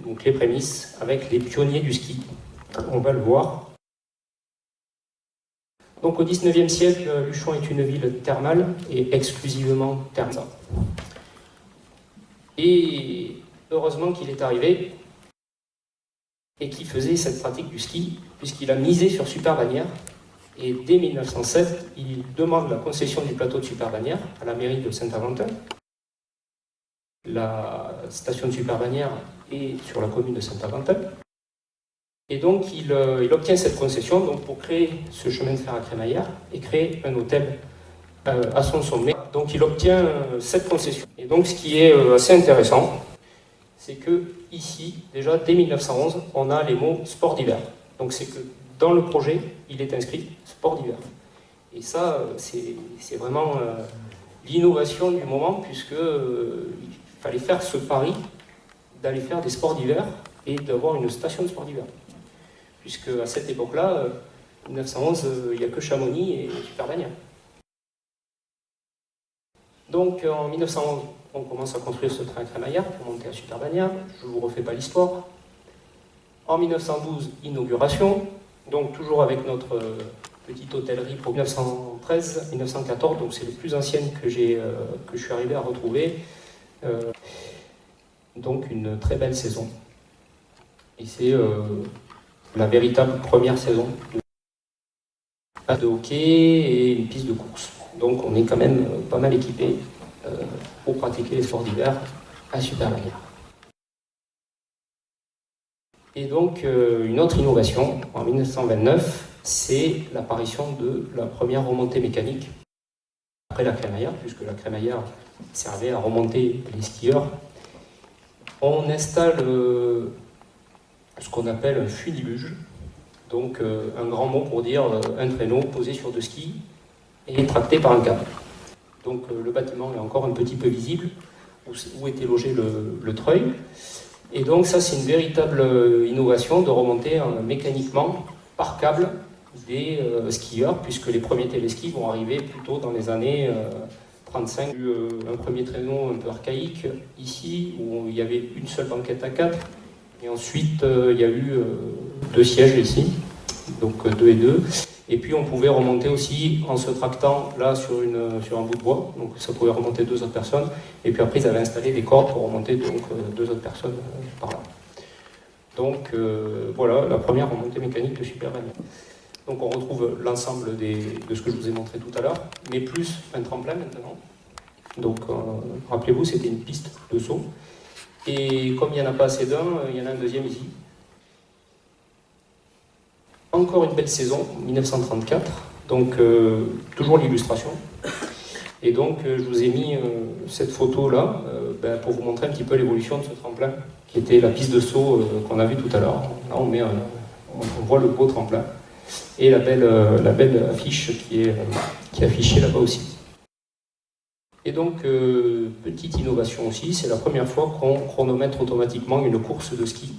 donc les prémices, avec les pionniers du ski. On va le voir. Donc au XIXe siècle, Luchon est une ville thermale et exclusivement thermale. Et heureusement qu'il est arrivé et qu'il faisait cette pratique du ski, puisqu'il a misé sur Super-Bagnères. Et dès 1907, il demande la concession du plateau de Super-Bagnères à la mairie de Saint-Aventin. La station de Super-Bagnères est sur la commune de Saint-Aventin. Et donc, il obtient cette concession donc, pour créer ce chemin de fer à crémaillère et créer un hôtel à son sommet. Donc, il obtient cette concession. Et donc, ce qui est assez intéressant, c'est que ici, déjà, dès 1911, on a les mots sport d'hiver. Donc, c'est que dans le projet, il est inscrit sport d'hiver. Et ça, c'est vraiment l'innovation du moment, puisqu'il fallait faire ce pari d'aller faire des sports d'hiver et d'avoir une station de sport d'hiver. Puisque à cette époque-là, 1911, il n'y a que Chamonix et Super-Bagnères. Donc en 1911, on commence à construire ce train à crémaillère pour monter à Super-Bagnères. Je ne vous refais pas l'histoire. En 1912, inauguration, donc toujours avec notre petite hôtellerie pour 1913-1914, donc c'est les plus anciennes que je suis arrivé à retrouver. Donc une très belle saison. Et c'est la véritable première saison de hockey et une piste de course. Donc on est quand même pas mal équipé pour pratiquer les sports d'hiver à Super-Bagnères. Et donc une autre innovation en 1929, c'est l'apparition de la première remontée mécanique après la crémaillère, puisque la crémaillère servait à remonter les skieurs. On installe ce qu'on appelle un funibuge, donc un grand mot pour dire un traîneau posé sur deux skis et tracté par un câble. Donc le bâtiment est encore un petit peu visible, où était logé le treuil. Et donc ça, c'est une véritable innovation de remonter mécaniquement par câble des skieurs, puisque les premiers téléskis vont arriver plutôt dans les années 35. Il y a eu un premier traîneau un peu archaïque ici, où il y avait une seule banquette à 4. Et ensuite, il y a eu 2 sièges ici, donc 2 et 2. Et puis on pouvait remonter aussi en se tractant là sur un bout de bois, donc ça pouvait remonter 2 autres personnes. Et puis après, ils avaient installé des cordes pour remonter donc 2 autres personnes par là. Donc voilà la première remontée mécanique de Super-Bagnères. Donc on retrouve l'ensemble de ce que je vous ai montré tout à l'heure, mais plus un tremplin maintenant. Donc rappelez-vous, c'était une piste de saut. Et comme il n'y en a pas assez d'un, il y en a un deuxième ici. Encore une belle saison, 1934, donc toujours l'illustration. Et donc je vous ai mis cette photo-là pour vous montrer un petit peu l'évolution de ce tremplin, qui était la piste de saut qu'on a vue tout à l'heure. Là on voit le beau tremplin et la belle affiche qui est affichée là-bas aussi. Et donc, petite innovation aussi, c'est la première fois qu'on chronomètre automatiquement une course de ski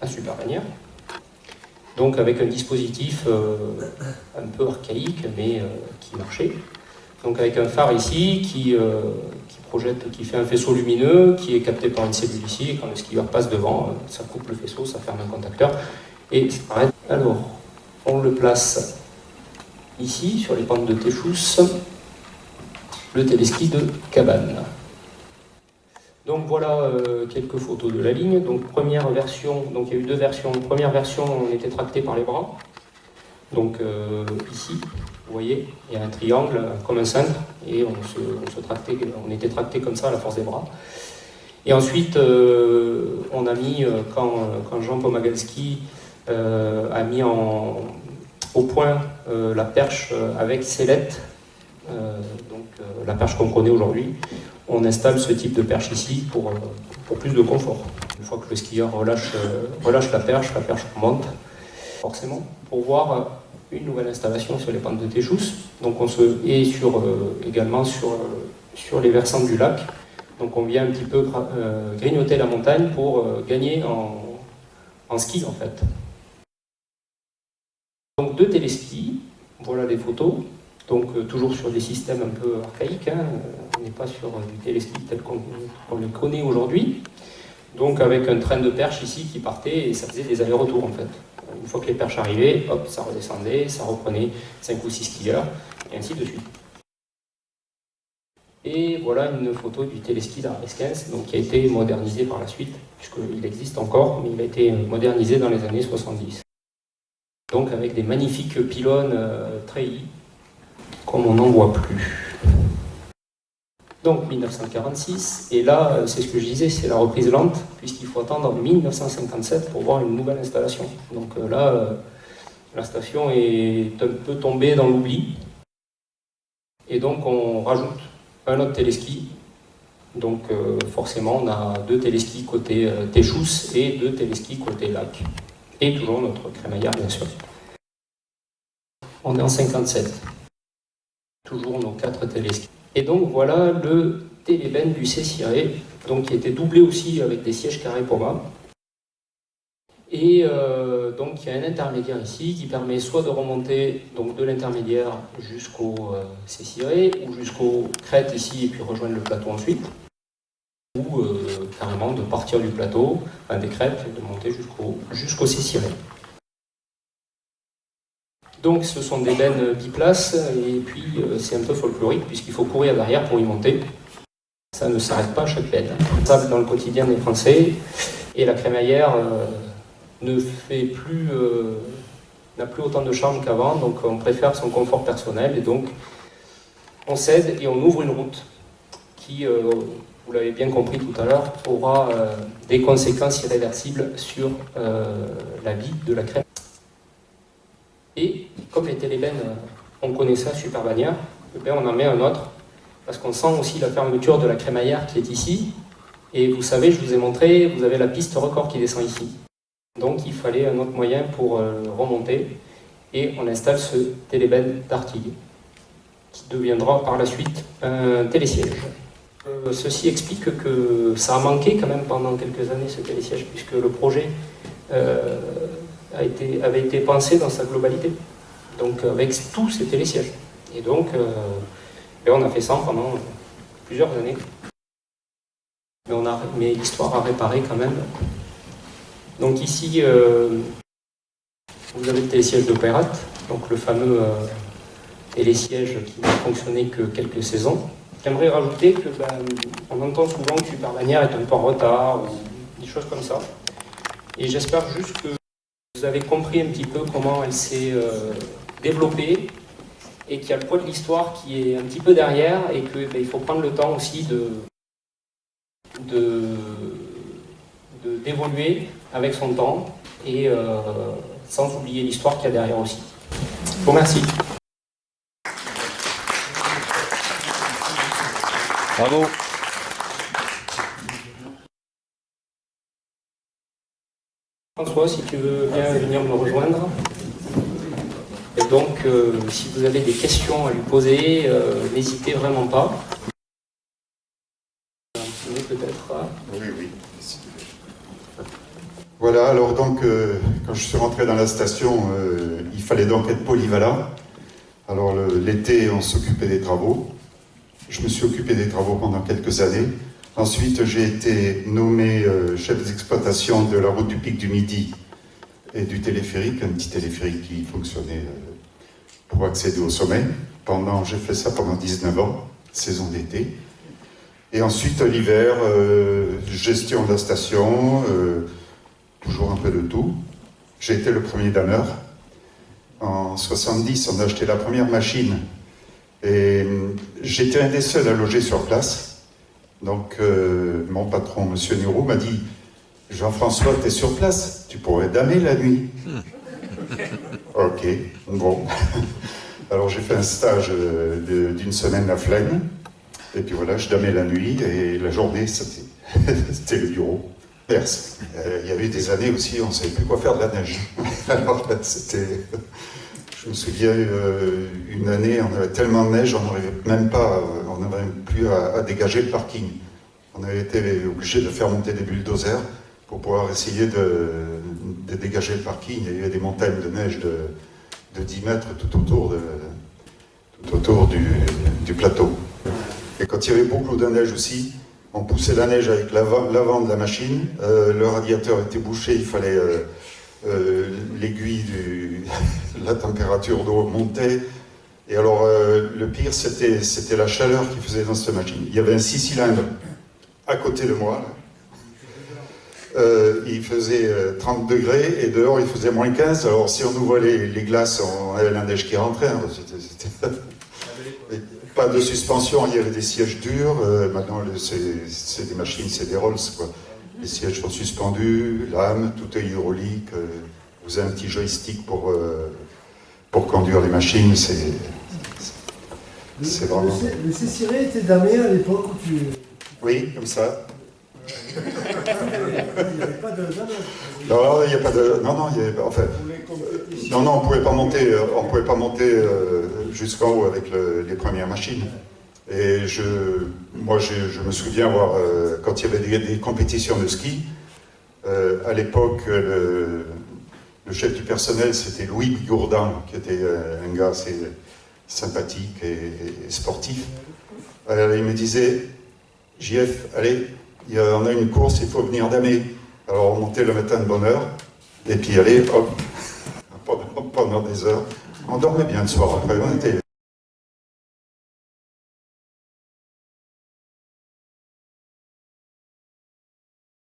à Super-Bagnères. Donc avec un dispositif un peu archaïque, mais qui marchait. Donc avec un phare ici qui fait un faisceau lumineux, qui est capté par une cellule ici, et quand le skieur passe devant, ça coupe le faisceau, ça ferme un contacteur, et ça s'arrête. Alors, on le place ici, sur les pentes de Téchousse, le téléski de Cabane. Donc voilà quelques photos de la ligne. Donc première version, donc il y a eu 2 versions. Première version, on était tracté par les bras. Donc ici, vous voyez, il y a un triangle comme un cintre et on était tracté comme ça à la force des bras. Et ensuite, on a mis, quand Jean Pomagalski a mis au point la perche avec sellette, la perche qu'on connaît aujourd'hui, on installe ce type de perche ici pour plus de confort. Une fois que le skieur relâche la perche remonte, forcément, pour voir une nouvelle installation sur les pentes de Téchousse. Donc également sur les versants du lac. Donc on vient un petit peu grignoter la montagne pour gagner en ski en fait. Donc 2 téléskis, voilà les photos. Donc toujours sur des systèmes un peu archaïques, on n'est pas sur du téléski tel qu'on le connaît aujourd'hui. Donc avec un train de perche ici qui partait et ça faisait des allers-retours en fait. Une fois que les perches arrivaient, hop, ça redescendait, ça reprenait 5 ou 6 skieurs, et ainsi de suite. Et voilà une photo du téléski d'Arles-15, donc qui a été modernisé par la suite, puisqu'il existe encore, mais il a été modernisé dans les années 70. Donc avec des magnifiques pylônes treillis, comme on n'en voit plus. Donc 1946, et là, c'est ce que je disais, c'est la reprise lente, puisqu'il faut attendre 1957 pour voir une nouvelle installation. Donc là, la station est un peu tombée dans l'oubli, et donc on rajoute un autre téléski. Donc forcément, on a 2 téléskis côté Téchous et 2 téléskis côté lac. Et toujours notre crémaillère, bien sûr. On est en 57. Toujours nos 4 téléskis. Et donc voilà le télébène du C-ciré, donc qui était doublé aussi avec des sièges carrés Poma. Et donc il y a un intermédiaire ici qui permet soit de remonter donc, de l'intermédiaire jusqu'au C-ciré, ou jusqu'aux crêtes ici et puis rejoindre le plateau ensuite, ou carrément de partir du plateau, enfin, des crêtes, et de monter jusqu'au C-ciré. Donc ce sont des bennes biplaces, et puis c'est un peu folklorique, puisqu'il faut courir derrière pour y monter. Ça ne s'arrête pas à chaque benne. Ça, dans le quotidien des Français, et la crémaillère n'a plus autant de charme qu'avant, donc on préfère son confort personnel, et donc on cède et on ouvre une route qui, vous l'avez bien compris tout à l'heure, aura des conséquences irréversibles sur la vie de la crémaillère. Et comme les télébennes, on connaît ça, super bannière, on en met un autre, parce qu'on sent aussi la fermeture de la crémaillère qui est ici. Et vous savez, je vous ai montré, vous avez la piste record qui descend ici. Donc il fallait un autre moyen pour remonter, et on installe ce télébène d'Artigues, qui deviendra par la suite un télésiège. Ceci explique que ça a manqué quand même pendant quelques années, ce télésiège, puisque le projet avait été pensé dans sa globalité, donc avec tous ces télésièges. Et donc, on a fait ça pendant plusieurs années. Mais l'histoire a réparé quand même. Donc ici, vous avez le télésiège de Peyrat, donc le fameux télésiège qui n'a fonctionné que quelques saisons. J'aimerais rajouter que on entend souvent que Super Bannière est un peu en retard, ou des choses comme ça. Et j'espère juste que vous avez compris un petit peu comment elle s'est développée, et qu'il y a le poids de l'histoire qui est un petit peu derrière, et qu'il faut prendre le temps aussi d'évoluer avec son temps, et sans oublier l'histoire qu'il y a derrière aussi. Je vous remercie. Bravo. François, si tu veux bien venir me rejoindre. Et donc, si vous avez des questions à lui poser, n'hésitez vraiment pas. Peut-être. Oui. Voilà, alors donc, quand je suis rentré dans la station, il fallait donc être polyvalent. Alors l'été, on s'occupait des travaux. Je me suis occupé des travaux pendant quelques années. Ensuite, j'ai été nommé chef d'exploitation de la route du Pic du Midi et du téléphérique, un petit téléphérique qui fonctionnait pour accéder au sommet. J'ai fait ça pendant 19 ans, saison d'été. Et ensuite, l'hiver, gestion de la station, toujours un peu de tout. J'ai été le premier dameur. En 70, on a acheté la première machine. Et j'étais un des seuls à loger sur place. Donc, mon patron, M. Niro, m'a dit « Jean-François, tu es sur place, tu pourrais damer la nuit. » Ok, bon. Alors, j'ai fait un stage d'une semaine à Flaine. Et puis voilà, je damais la nuit et la journée, c'était le bureau. Perse. Il y avait des années aussi, on ne savait plus quoi faire de la neige. Alors, c'était... Je me souviens, une année, on avait tellement de neige, on n'arrivait même plus à dégager le parking. On avait été obligé de faire monter des bulldozers pour pouvoir essayer de dégager le parking. Il y avait des montagnes de neige de 10 mètres tout autour du plateau. Et quand il y avait beaucoup de neige aussi, On poussait la neige avec l'avant de la machine. Le radiateur était bouché, il fallait l'aiguille, la température d'eau montait. Et alors, le pire, c'était la chaleur qu'il faisait dans cette machine. Il y avait un 6 cylindres à côté de moi. Il faisait 30 degrés et dehors, il faisait moins 15. Alors, si on ouvrait les glaces, on avait la neige qui rentrait. Hein. Pas de suspension, il y avait des sièges durs. Maintenant, c'est des machines, c'est des Rolls, quoi. Les sièges sont suspendus, lame, tout est hydraulique. Vous avez un petit joystick pour conduire les machines. C'est vraiment... Le C-Ciré était damé à l'époque où tu... Oui, comme ça. Il n'y avait pas de... Non, il n'y a pas de... Non, il y avait... Enfin... Non, on ne pouvait pas monter jusqu'en haut avec les premières machines. Et moi, je me souviens avoir, quand il y avait des compétitions de ski, à l'époque, le chef du personnel, c'était Louis Bigourdan, qui était un gars assez sympathique et sportif. Alors, il me disait, JF, allez, on a une course, il faut venir damer. Alors on montait le matin de bonne heure, et puis allez, hop, pendant des heures. On dormait bien le soir après, on était